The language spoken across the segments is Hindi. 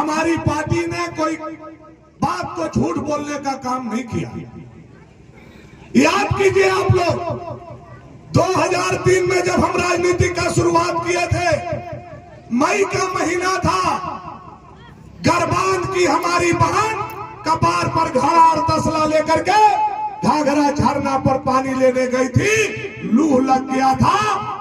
हमारी पार्टी ने कोई बात को झूठ बोलने का काम नहीं किया। याद कीजिए आप लोग, 2003 में जब हम राजनीति का शुरुआत किए थे, मई का महीना था, गरबान की हमारी बहन कपार पर घड़ा और तसला लेकर के घाघरा झरना पर पानी लेने गई थी, लूह लग गया था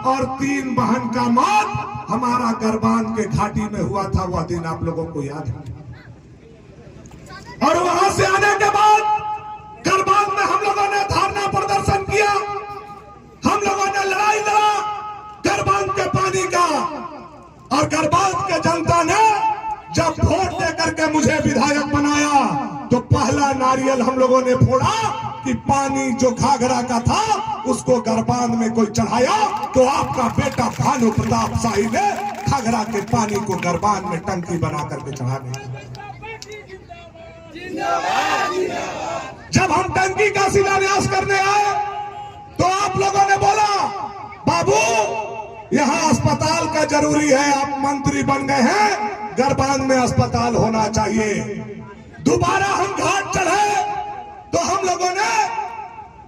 और 3 बहन का मौत हमारा गरबान के घाटी में हुआ था। वह दिन आप लोगों को याद है। और वहां से आने के बाद गरबान में हम लोगों ने धरना प्रदर्शन किया, हम लोगों ने लड़ाई लड़ा गरबान के पानी का। और गरबान के जनता ने जब वोट देकर के मुझे विधायक बनाया तो पहला नारियल हम लोगों ने फोड़ा कि पानी जो घाघरा का था उसको गरबान में कोई चढ़ाया तो आपका बेटा भानु प्रताप शाही ने घाघरा के पानी को गरबान में टंकी बना करके चढ़ाने। जब हम टंकी का शिलान्यास करने आए तो आप लोगों ने बोला, बाबू यहाँ अस्पताल का जरूरी है, आप मंत्री बन गए हैं, गरबान में अस्पताल होना चाहिए। दोबारा हम घाट चढ़े तो हम लोगों ने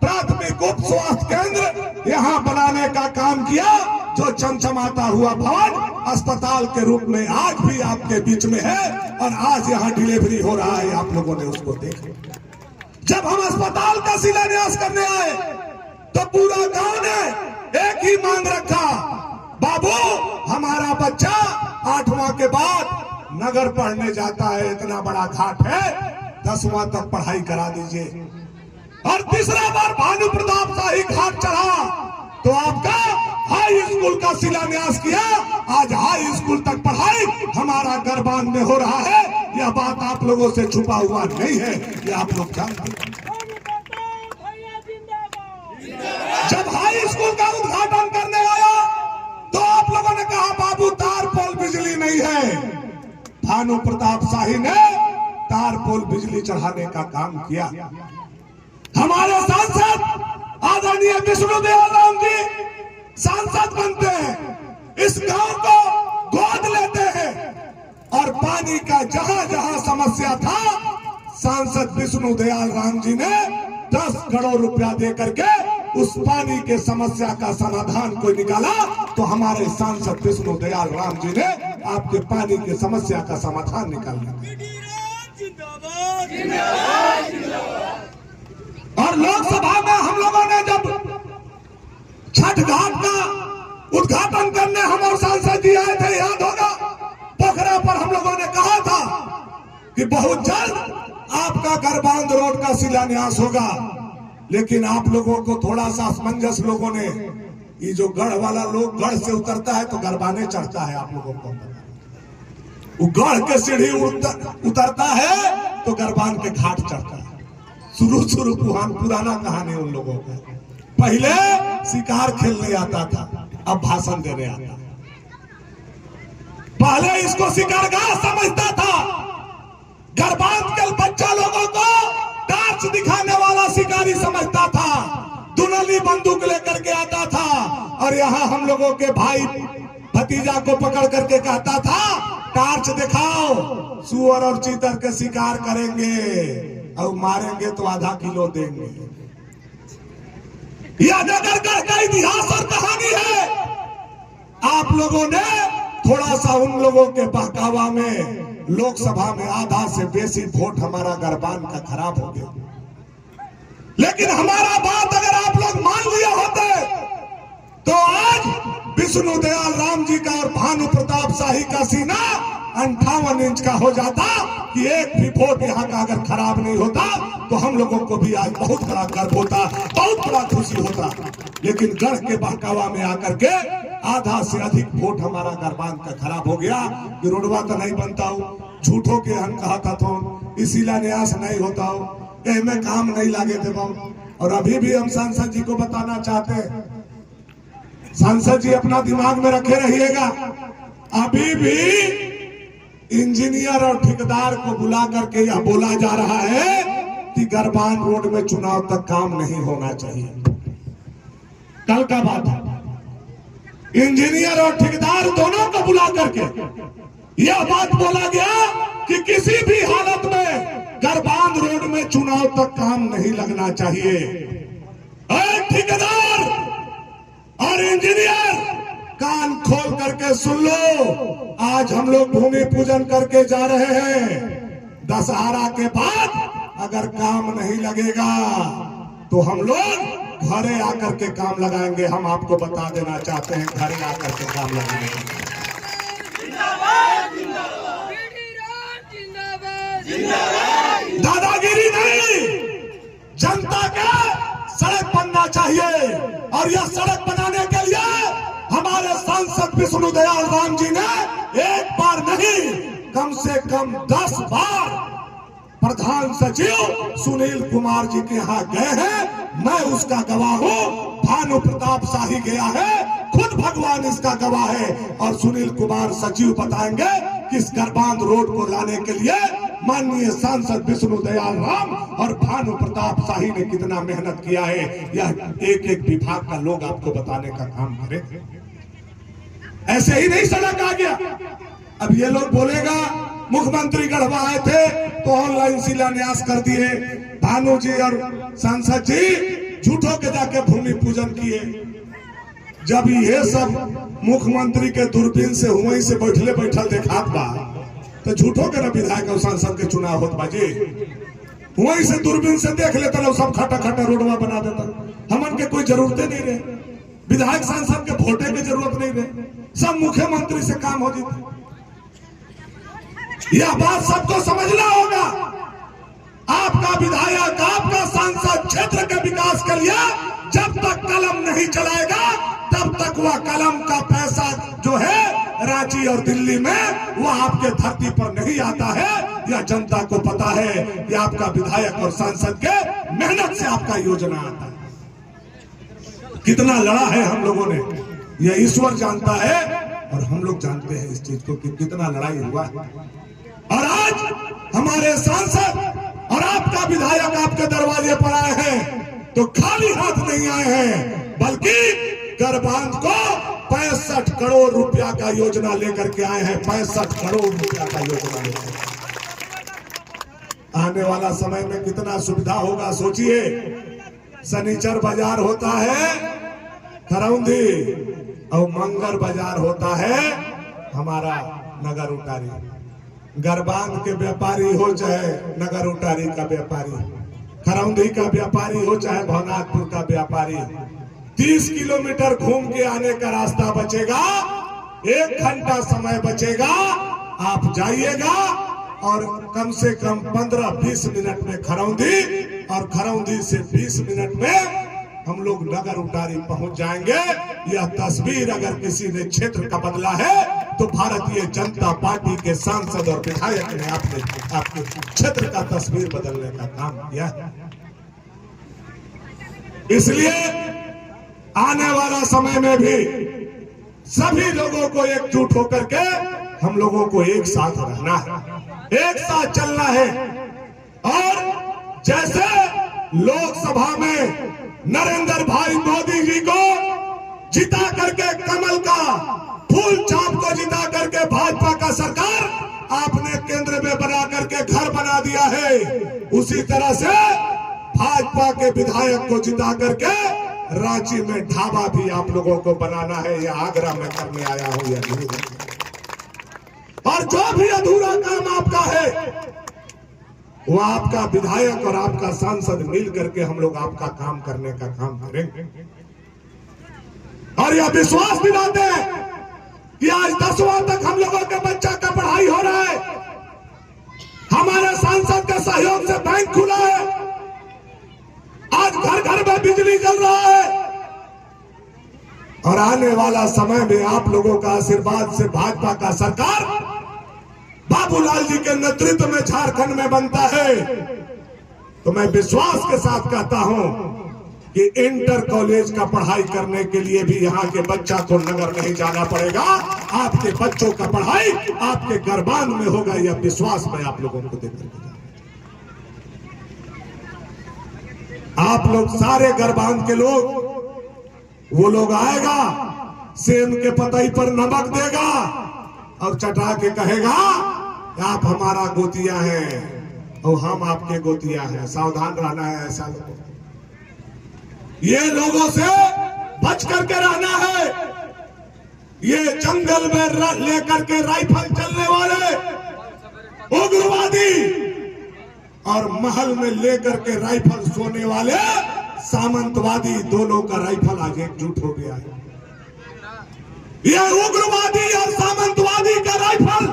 प्राथमिक उप स्वास्थ्य केंद्र यहाँ बनाने का काम किया, जो चमचमाता हुआ भवन अस्पताल के रूप में आज भी आपके बीच में है और आज यहाँ डिलीवरी हो रहा है। आप लोगों ने उसको देखा। जब हम अस्पताल का शिलान्यास करने आए तो पूरा गांव ने एक ही मांग रखा, बाबू हमारा बच्चा 8वां के बाद नगर पढ़ने जाता है, इतना बड़ा घाट है, 10वां तक पढ़ाई करा दीजिए। और तीसरा बार भानु प्रताप शाही घाट चढ़ा तो आपका हाई स्कूल का शिलान्यास किया। आज हाई स्कूल तक पढ़ाई हमारा गरबान में हो रहा है। यह बात आप लोगों से छुपा हुआ नहीं है, ये आप लोग जानते हैं। जब हाई स्कूल का उद्घाटन करने आया तो आप लोगों ने कहा, बाबू तार पोल बिजली नहीं है। भानु प्रताप शाही ने तार पोल बिजली चढ़ाने का काम किया। हमारे सांसद आदरणीय विष्णुदेव राम जी सांसद बनते हैं, इस गांव को गोद लेते हैं और पानी का जहां जहां समस्या था, सांसद विष्णुदयाल राम जी ने 10 करोड़ रुपया दे करके उस पानी के समस्या का समाधान कोई निकाला तो हमारे सांसद विष्णुदयाल राम जी ने आपके पानी के समस्या का समाधान निकाला। और लोकसभा में हम लोगों ने जब छठ घाट का उद्घाटन करने हम और सांसद जी आए थे, याद होगा, पोखरा पर हम लोगों ने कहा था कि बहुत जल्द आपका गरबान रोड का शिलान्यास होगा। लेकिन आप लोगों को थोड़ा सा असमंजस लोगों ने, ये जो गढ़ वाला लोग गढ़ से उतरता है तो गरबाने चढ़ता है, आप लोगों को वो गढ़ के सीढ़ी उतरता है तो गरबान के घाट चढ़ता है। शुरू पुराना कहानी उन लोगों का। पहले शिकार खेलने आता था, अब भाषण देने आता है। पहले इसको शिकारगाह समझता था, गरबान के बच्चा लोगों को टार्च दिखाने वाला शिकारी समझता था, दुनली बंदूक लेकर के आता था और यहाँ हम लोगों के भाई भतीजा को पकड़ करके कहता था, टार्च दिखाओ, सुअर और चीतर के शिकार करेंगे और मारेंगे तो आधा किलो देंगे। यह नगरगढ़ का इतिहास और कहानी है। आप लोगों ने थोड़ा सा उन लोगों के बहकावा में लोकसभा में आधा से बेसी वोट हमारा गरबान का खराब हो गया। लेकिन हमारा बात अगर आप लोग मान लिया होते तो आज विष्णुदयाल राम जी का और भानु प्रताप शाही का सीना 58 इंच का हो जाता कि एक भी वोट यहाँ का अगर खराब नहीं होता तो हम लोगों को भी आज बहुत बड़ा गर्व होता, बहुत बड़ा खुशी होता। लेकिन गढ़ के बहकावा में आकर के आधा से अधिक वोट हमारा गरबान का खराब हो गया कि रोडवा तो नहीं बनता हो, झूठों के हम कहा था तो शिलान्यास नहीं होता हो, में काम नहीं लागे थे बाबू। और अभी भी हम सांसद जी को बताना चाहते हैं, सांसद जी अपना दिमाग में रखे रहिएगा, अभी भी इंजीनियर और ठेकेदार को बुला करके यह बोला जा रहा है कि गरबान रोड में चुनाव तक काम नहीं होना चाहिए। कल का बात है, इंजीनियर और ठेकेदार दोनों को बुला करके यह बात बोला गया कि किसी भी हालत में गरबांध रोड में चुनाव तक काम नहीं लगना चाहिए। ठेकेदार और इंजीनियर कान खोल करके सुन लो, आज हम लोग भूमि पूजन करके जा रहे हैं। दशहरा के बाद अगर काम नहीं लगेगा तो हम लोग घरे आकर के काम लगाएंगे। हम आपको बता देना चाहते हैं, घरे आकर के काम लगाएंगे। दादागिरी नहीं, जनता का सड़क बनना चाहिए। और यह सड़क बनाने के लिए हमारे सांसद विष्णु दयाल राम जी ने एक बार नहीं, कम से कम 10 बार प्रधान सचिव सुनील कुमार जी के यहाँ गए हैं। मैं उसका गवाह हूँ। भानु प्रताप शाही गया है, खुद भगवान इसका गवाह है। और सुनील कुमार सचिव बताएंगे कि इस गरबांध रोड को लाने के लिए माननीय सांसद विष्णु दयाल राम और भानु प्रताप शाही ने कितना मेहनत किया है। यह एक एक विभाग का लोग आपको बताने का काम करे। ऐसे ही नहीं सड़क आ गया। अब ये लोग बोलेगा मुख्यमंत्री गढ़वा आए थे तो ऑनलाइन शिलान्यास कर दिए। भानु जी और सांसद जी झूठों के जाके भूमि पूजन किए। जब ये सब मुख्यमंत्री के दूरबीन से वहीं से बैठले बैठल देखात बा तो झूठों के ना विधायक और सांसद के चुनाव होत बाजी। वहीं से दूरबीन से देख लेते लोग, सब खटा खटा रोडवा बना देता। हमन के कोई जरूरतें नहीं रहे, विधायक सांसद के वोटे की जरूरत नहीं रहे, सब मुख्यमंत्री से काम हो जाता। यह बात सबको समझना होगा। आपका विधायक, आपका सांसद क्षेत्र के विकास के लिए जब तक कलम नहीं चलाएगा तब तक वह कलम का पैसा जो है रांची और दिल्ली में वह आपके धरती पर नहीं आता है। यह जनता को पता है कि आपका विधायक और सांसद के मेहनत से आपका योजना आता है। कितना लड़ा है हम लोगों ने, यह ईश्वर जानता है और हम लोग जानते हैं इस चीज को कि कितना लड़ाई हुआ है। और आज हमारे सांसद और आपका विधायक आपके दरवाजे पर आए हैं तो खाली हाथ नहीं आए हैं, बल्कि गरबांध को 65 करोड़ रुपया का योजना लेकर के आए हैं। 65 करोड़ रुपया का योजना लेकर आने वाला समय में कितना सुविधा होगा सोचिए। शनिचर बाजार होता है खरौंदी और मंगल बाजार होता है हमारा नगर उटारी। गरबांध के व्यापारी हो चाहे नगर उटारी का व्यापारी, खरौंदी का व्यापारी हो चाहे भवनाथपुर का व्यापारी, 30 किलोमीटर घूम के आने का रास्ता बचेगा, 1 घंटा समय बचेगा। आप जाइएगा और कम से कम 15-20 मिनट में खरौंदी और खरौंदी से 20 मिनट में हम लोग नगर उटारी पहुंच जाएंगे। यह तस्वीर अगर किसी ने क्षेत्र का बदला है तो भारतीय जनता पार्टी के सांसद और विधायक ने आपके क्षेत्र का तस्वीर बदलने का काम किया है। इसलिए आने वाला समय में भी सभी लोगों को एकजुट होकर के हम लोगों को एक साथ रहना है, एक साथ चलना है। और जैसे लोकसभा में नरेंद्र भाई मोदी जी को जिता करके कमल का फूल चाप को जिता करके भाजपा का सरकार आपने केंद्र में बना करके घर बना दिया है, उसी तरह से भाजपा के विधायक को जिता करके रांची में ढाबा भी आप लोगों को बनाना है। यह आगरा में करने आया हूं यह नहीं। और जो भी अधूरा काम आपका है वो आपका विधायक और आपका सांसद मिल करके हम लोग आपका काम करने का काम करेंगे। और यह विश्वास दिलाते हैं कि आज 10वां तक हम लोगों के बच्चा का पढ़ाई हो रहा है, हमारे सांसद के सहयोग से बैंक खुला है, आज घर घर में बिजली जल रहा है। और आने वाला समय में आप लोगों का आशीर्वाद से भाजपा का सरकार बाबूलाल जी के नेतृत्व में झारखंड में बनता है। तो मैं विश्वास के साथ कहता हूं कि इंटर कॉलेज का पढ़ाई करने के लिए भी यहाँ के बच्चा को नगर नहीं जाना पड़ेगा। आपके बच्चों का पढ़ाई आपके गरबांध में होगा, यह विश्वास मैं आप लोगों को देकर आप लोग सारे गरबांध के लोग, वो लोग आएगा सेम के पतई पर नमक देगा और चटा के कहेगा आप हमारा गोतिया हैं और हम आपके गोतिया हैं। सावधान रहना है ऐसा लोगों, ये लोगों से बच करके रहना है। ये जंगल में लेकर के राइफल चलने वाले उग्रवादी और महल में लेकर के राइफल सोने वाले सामंतवादी, दोनों का राइफल आज एकजुट हो गया है। यह उग्रवादी और सामंतवादी का राइफल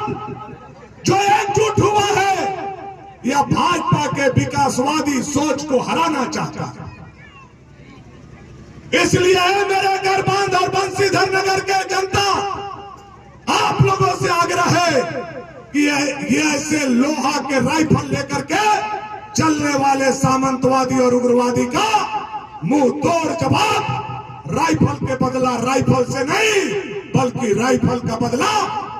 जो एकजुट हुआ है, यह भाजपा के विकासवादी सोच को हराना चाहता है। इसलिए मेरे गरबांध और बंसीधर नगर के जनता, आप लोगों से आग्रह है कि ये ऐसे लोहा के राइफल लेकर के चलने वाले सामंतवादी और उग्रवादी का मुंह तोड़ जवाब राइफल के बदला राइफल से नहीं, बल्कि राइफल का बदला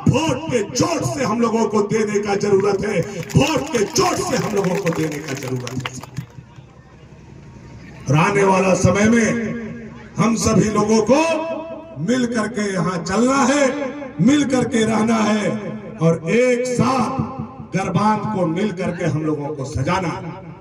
वोट के चोट से हम लोगों को देने का जरूरत है। वोट के चोट से हम लोगों को देने का जरूरत है। और आने वाला समय में हम सभी लोगों को मिल करके यहाँ चलना है, मिल करके रहना है और एक साथ गरबान को मिल करके हम लोगों को सजाना है।